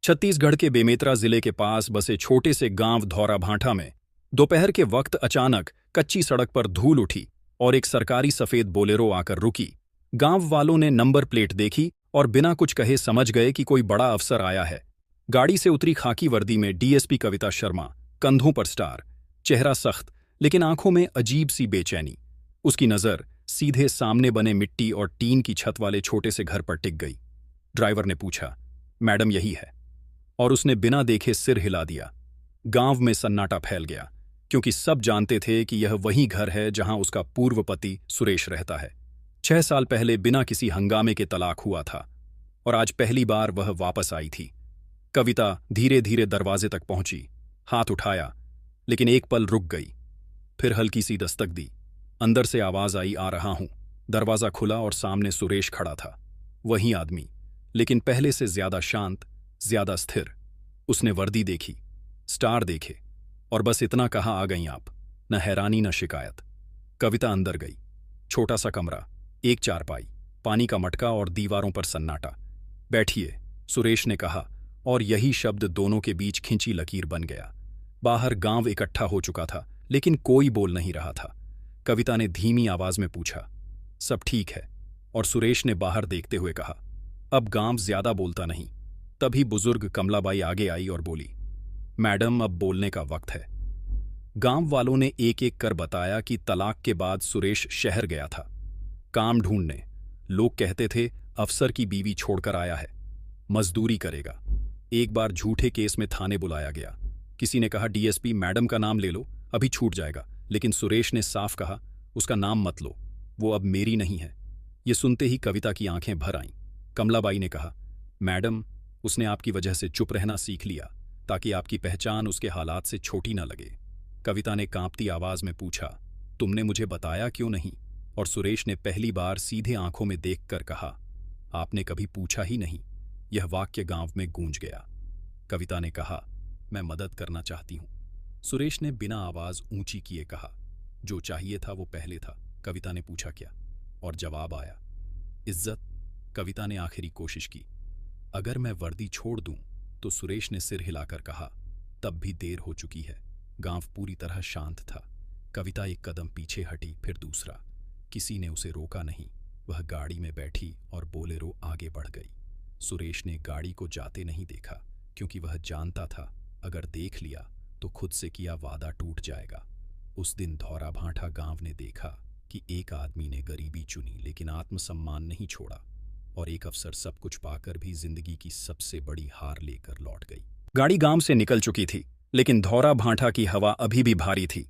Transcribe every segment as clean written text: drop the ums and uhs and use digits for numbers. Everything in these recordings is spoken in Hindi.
छत्तीसगढ़ के बेमेतरा जिले के पास बसे छोटे से गांव धौराभांठा में दोपहर के वक्त अचानक कच्ची सड़क पर धूल उठी और एक सरकारी सफेद बोलेरो आकर रुकी। गांव वालों ने नंबर प्लेट देखी और बिना कुछ कहे समझ गए कि कोई बड़ा अफसर आया है। गाड़ी से उतरी खाकी वर्दी में डीएसपी कविता शर्मा, कंधों पर स्टार, चेहरा सख्त लेकिन आंखों में अजीब सी बेचैनी। उसकी नजर सीधे सामने बने मिट्टी और टीन की छत वाले छोटे से घर पर टिक गई। ड्राइवर ने पूछा, मैडम यही है? और उसने बिना देखे सिर हिला दिया। गांव में सन्नाटा फैल गया, क्योंकि सब जानते थे कि यह वही घर है जहां उसका पूर्व पति सुरेश रहता है। 6 साल पहले बिना किसी हंगामे के तलाक हुआ था और आज पहली बार वह वापस आई थी। कविता धीरे धीरे दरवाजे तक पहुंची, हाथ उठाया, लेकिन एक पल रुक गई। फिर हल्की सी दस्तक दी। अंदर से आवाज आई, आ रहा हूं। दरवाजा खुला और सामने सुरेश खड़ा था। वही आदमी, लेकिन पहले से ज्यादा शांत, ज्यादा स्थिर। उसने वर्दी देखी, स्टार देखे और बस इतना कहा, आ गई आप। न हैरानी न शिकायत। कविता अंदर गई। छोटा सा कमरा, एक चारपाई, पानी का मटका और दीवारों पर सन्नाटा। बैठिए, सुरेश ने कहा, और यही शब्द दोनों के बीच खिंची लकीर बन गया। बाहर गांव इकट्ठा हो चुका था, लेकिन कोई बोल नहीं रहा था। कविता ने धीमी आवाज में पूछा, सब ठीक है? और सुरेश ने बाहर देखते हुए कहा, अब गांव ज्यादा बोलता नहीं। तभी बुजुर्ग कमलाबाई आगे आई और बोली, मैडम अब बोलने का वक्त है। गांव वालों ने एक एक कर बताया कि तलाक के बाद सुरेश शहर गया था काम ढूंढने। लोग कहते थे अफसर की बीवी छोड़कर आया है, मजदूरी करेगा। एक बार झूठे केस में थाने बुलाया गया। किसी ने कहा, डीएसपी मैडम का नाम ले लो, अभी छूट जाएगा। लेकिन सुरेश ने साफ कहा, उसका नाम मत लो, वो अब मेरी नहीं है। ये सुनते ही कविता की आंखें भर आईं। कमलाबाई ने कहा, मैडम, उसने आपकी वजह से चुप रहना सीख लिया ताकि आपकी पहचान उसके हालात से छोटी ना लगे। कविता ने कांपती आवाज में पूछा, तुमने मुझे बताया क्यों नहीं? और सुरेश ने पहली बार सीधे आंखों में देखकर कहा, आपने कभी पूछा ही नहीं। यह वाक्य गांव में गूंज गया। कविता ने कहा, मैं मदद करना चाहती हूं। सुरेश ने बिना आवाज ऊंची किए कहा, जो चाहिए था वो पहले था। कविता ने पूछा, क्या? और जवाब आया, इज्जत। कविता ने आखिरी कोशिश की, अगर मैं वर्दी छोड़ दूं तो सुरेश ने सिर हिलाकर कहा, तब भी देर हो चुकी है। गांव पूरी तरह शांत था। कविता एक कदम पीछे हटी, फिर दूसरा। किसी ने उसे रोका नहीं। वह गाड़ी में बैठी और बोलेरो आगे बढ़ गई। सुरेश ने गाड़ी को जाते नहीं देखा, क्योंकि वह जानता था अगर देख लिया तो खुद से किया वादा टूट जाएगा। उस दिन धौराभांठा गांव ने देखा कि एक आदमी ने गरीबी चुनी लेकिन आत्मसम्मान नहीं छोड़ा, और एक अफसर सब कुछ पाकर भी जिंदगी की सबसे बड़ी हार लेकर लौट गई। गाड़ी गांव से निकल चुकी थी, लेकिन धौराभांठा की हवा अभी भी भारी थी।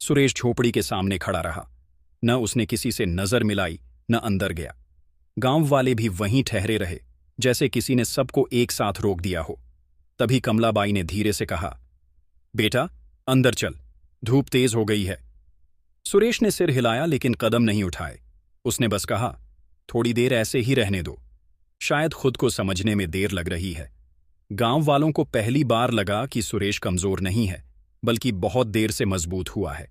सुरेश झोपड़ी के सामने खड़ा रहा। न उसने किसी से नजर मिलाई, न अंदर गया। गांव वाले भी वहीं ठहरे रहे, जैसे किसी ने सबको एक साथ रोक दिया हो। तभी कमलाबाई ने धीरे से कहा, बेटा अंदर चल, धूप तेज हो गई है। सुरेश ने सिर हिलाया लेकिन कदम नहीं उठाए। उसने बस कहा, थोड़ी देर ऐसे ही रहने दो। शायद खुद को समझने में देर लग रही है। गांव वालों को पहली बार लगा कि सुरेश कमजोर नहीं है, बल्कि बहुत देर से मजबूत हुआ है।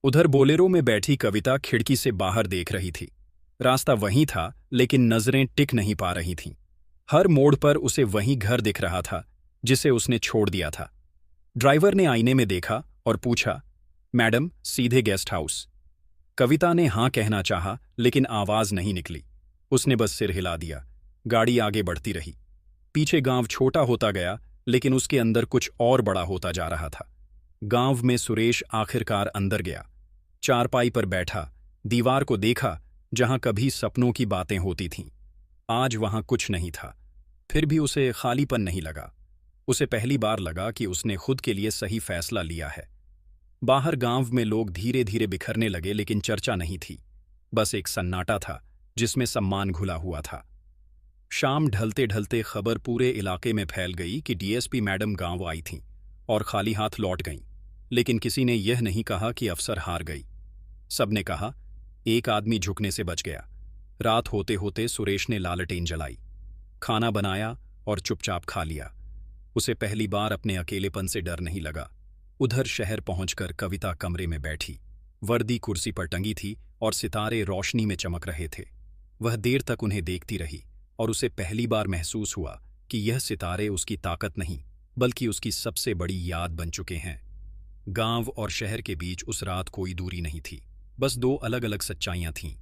उधर बोलेरो में बैठी कविता खिड़की से बाहर देख रही थी। रास्ता वहीं था, लेकिन नजरें टिक नहीं पा रही थीं। हर मोड़ पर उसे वही घर दिख रहा था जिसे उसने छोड़ दिया था। ड्राइवर ने आईने में देखा और पूछा, मैडम सीधे गेस्ट हाउस? कविता ने हां कहना चाहा, लेकिन आवाज नहीं निकली। उसने बस सिर हिला दिया। गाड़ी आगे बढ़ती रही। पीछे गांव छोटा होता गया, लेकिन उसके अंदर कुछ और बड़ा होता जा रहा था। गांव में सुरेश आखिरकार अंदर गया। चारपाई पर बैठा, दीवार को देखा जहां कभी सपनों की बातें होती थीं। आज वहां कुछ नहीं था। फिर भी उसे खालीपन नहीं लगा। उसे पहली बार लगा कि उसने खुद के लिए सही फैसला लिया है। बाहर गांव में लोग धीरे धीरे बिखरने लगे, लेकिन चर्चा नहीं थी। बस एक सन्नाटा था जिसमें सम्मान घुला हुआ था। शाम ढलते ढलते खबर पूरे इलाके में फैल गई कि डीएसपी मैडम गांव आई थीं और खाली हाथ लौट गईं। लेकिन किसी ने यह नहीं कहा कि अफसर हार गई। सबने कहा, एक आदमी झुकने से बच गया। रात होते होते सुरेश ने लालटेन जलाई, खाना बनाया और चुपचाप खा लिया। उसे पहली बार अपने अकेलेपन से डर नहीं लगा। उधर शहर पहुंचकर कविता कमरे में बैठी। वर्दी कुर्सी पर टंगी थी और सितारे रोशनी में चमक रहे थे। वह देर तक उन्हें देखती रही और उसे पहली बार महसूस हुआ कि यह सितारे उसकी ताकत नहीं बल्कि उसकी सबसे बड़ी याद बन चुके हैं। गांव और शहर के बीच उस रात कोई दूरी नहीं थी, बस दो अलग अलग सच्चाइयां थीं।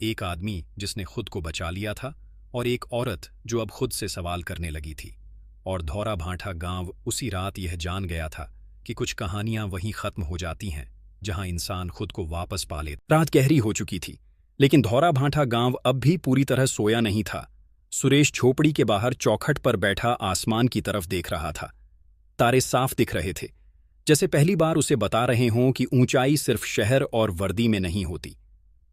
एक आदमी जिसने खुद को बचा लिया था और एक औरत जो अब खुद से सवाल करने लगी थी। और धौरा भांठा गांव उसी रात यह जान गया था कि कुछ कहानियां वहीं खत्म हो जाती हैं जहां इंसान खुद को वापस पा ले। रात गहरी हो चुकी थी, लेकिन धौरा भांठा गांव अब भी पूरी तरह सोया नहीं था। सुरेश झोपड़ी के बाहर चौखट पर बैठा आसमान की तरफ देख रहा था। तारे साफ दिख रहे थे, जैसे पहली बार उसे बता रहे हों कि ऊंचाई सिर्फ शहर और वर्दी में नहीं होती।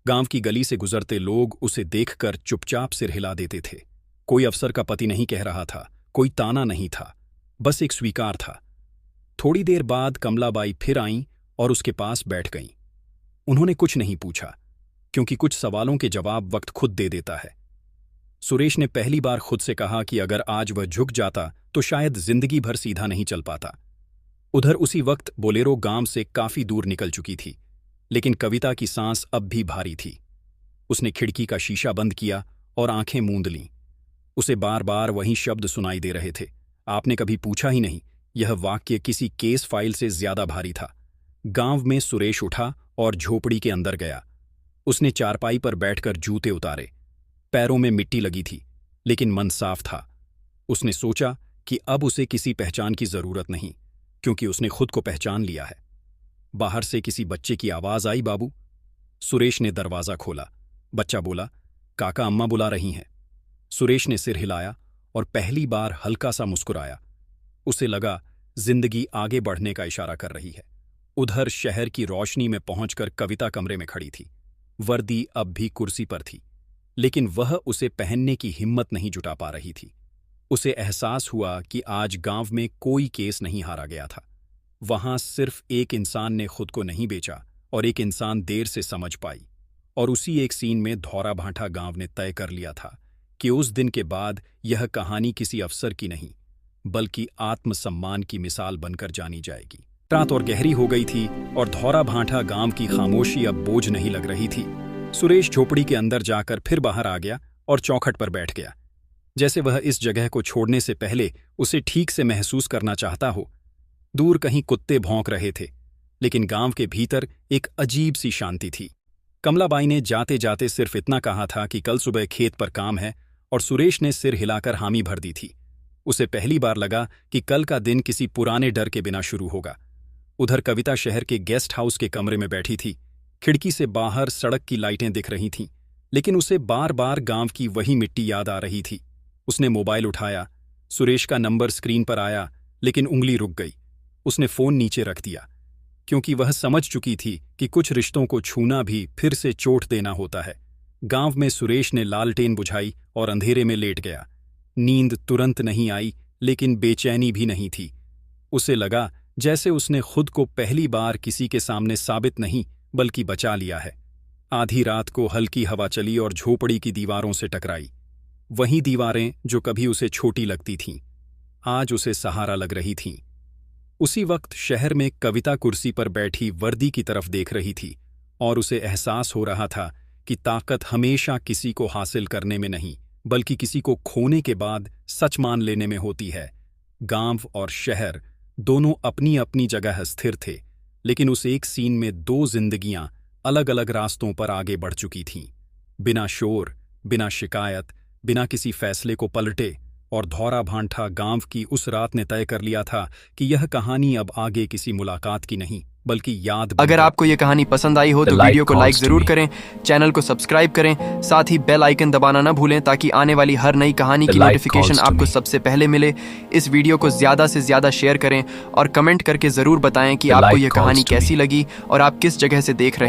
गांव की गली से गुजरते लोग उसे देखकर चुपचाप सिर हिला देते थे। कोई अफसर का पति नहीं कह रहा था, कोई ताना नहीं था, बस एक स्वीकार था। थोड़ी देर बाद कमलाबाई फिर आईं और उसके पास बैठ गईं। उन्होंने कुछ नहीं पूछा, क्योंकि कुछ सवालों के जवाब वक्त खुद दे देता है। सुरेश ने पहली बार खुद से कहा कि अगर आज वह झुक जाता तो शायद जिंदगी भर सीधा नहीं चल पाता। उधर उसी वक्त बोलेरो गांव से काफी दूर निकल चुकी थी, लेकिन कविता की सांस अब भी भारी थी। उसने खिड़की का शीशा बंद किया और आंखें मूंद लीं। उसे बार बार वही शब्द सुनाई दे रहे थे, आपने कभी पूछा ही नहीं। यह वाक्य किसी केस फाइल से ज्यादा भारी था। गांव में सुरेश उठा और झोपड़ी के अंदर गया। उसने चारपाई पर बैठकर जूते उतारे। पैरों में मिट्टी लगी थी, लेकिन मन साफ था। उसने सोचा कि अब उसे किसी पहचान की जरूरत नहीं, क्योंकि उसने खुद को पहचान लिया है। बाहर से किसी बच्चे की आवाज आई, बाबू। सुरेश ने दरवाजा खोला। बच्चा बोला, काका अम्मा बुला रही हैं। सुरेश ने सिर हिलाया और पहली बार हल्का सा मुस्कुराया। उसे लगा जिंदगी आगे बढ़ने का इशारा कर रही है। उधर शहर की रोशनी में पहुंचकर कविता कमरे में खड़ी थी। वर्दी अब भी कुर्सी पर थी, लेकिन वह उसे पहनने की हिम्मत नहीं जुटा पा रही थी। उसे एहसास हुआ कि आज गांव में कोई केस नहीं हारा गया था। वहां सिर्फ एक इंसान ने खुद को नहीं बेचा और एक इंसान देर से समझ पाई। और उसी एक सीन में धौरा भांठा गांव ने तय कर लिया था कि उस दिन के बाद यह कहानी किसी अफसर की नहीं, बल्कि आत्मसम्मान की मिसाल बनकर जानी जाएगी। रात और गहरी हो गई थी और धौरा भांठा गांव की खामोशी अब बोझ नहीं लग रही थी। सुरेश झोपड़ी के अंदर जाकर फिर बाहर आ गया और चौखट पर बैठ गया, जैसे वह इस जगह को छोड़ने से पहले उसे ठीक से महसूस करना चाहता हो। दूर कहीं कुत्ते भौंक रहे थे, लेकिन गांव के भीतर एक अजीब सी शांति थी। कमलाबाई ने जाते जाते सिर्फ इतना कहा था कि कल सुबह खेत पर काम है, और सुरेश ने सिर हिलाकर हामी भर दी थी। उसे पहली बार लगा कि कल का दिन किसी पुराने डर के बिना शुरू होगा। उधर कविता शहर के गेस्ट हाउस के कमरे में बैठी थी। खिड़की से बाहर सड़क की लाइटें दिख रही थीं, लेकिन उसे बार बार गांव की वही मिट्टी याद आ रही थी। उसने मोबाइल उठाया। सुरेश का नंबर स्क्रीन पर आया, लेकिन उंगली रुक गई। उसने फोन नीचे रख दिया, क्योंकि वह समझ चुकी थी कि कुछ रिश्तों को छूना भी फिर से चोट देना होता है। गांव में सुरेश ने लालटेन बुझाई और अंधेरे में लेट गया। नींद तुरंत नहीं आई, लेकिन बेचैनी भी नहीं थी। उसे लगा जैसे उसने खुद को पहली बार किसी के सामने साबित नहीं बल्कि बचा लिया है। आधी रात को हल्की हवा चली और झोपड़ी की दीवारों से टकराई। वहीं दीवारें जो कभी उसे छोटी लगती थीं, आज उसे सहारा लग रही थीं। उसी वक्त शहर में कविता कुर्सी पर बैठी वर्दी की तरफ देख रही थी, और उसे एहसास हो रहा था कि ताकत हमेशा किसी को हासिल करने में नहीं, बल्कि किसी को खोने के बाद सच मान लेने में होती है। गांव और शहर दोनों अपनी अपनी जगह स्थिर थे, लेकिन उस एक सीन में दो जिंदगियां अलग अलग रास्तों पर आगे बढ़ चुकी थीं। बिना शोर, बिना शिकायत, बिना किसी फैसले को पलटे। और धौरा भांठा गांव की उस रात ने तय कर लिया था कि यह कहानी अब आगे किसी मुलाकात की नहीं, बल्कि याद। अगर आपको यह कहानी पसंद आई हो तो वीडियो को लाइक जरूर करें, चैनल को सब्सक्राइब करें, साथ ही बेल आइकन दबाना ना भूलें ताकि आने वाली हर नई कहानी की नोटिफिकेशन आपको सबसे पहले मिले। इस वीडियो को ज्यादा से ज्यादा शेयर करें और कमेंट करके जरूर बताएं कि आपको यह कहानी कैसी लगी और आप किस जगह से देख रहे हैं।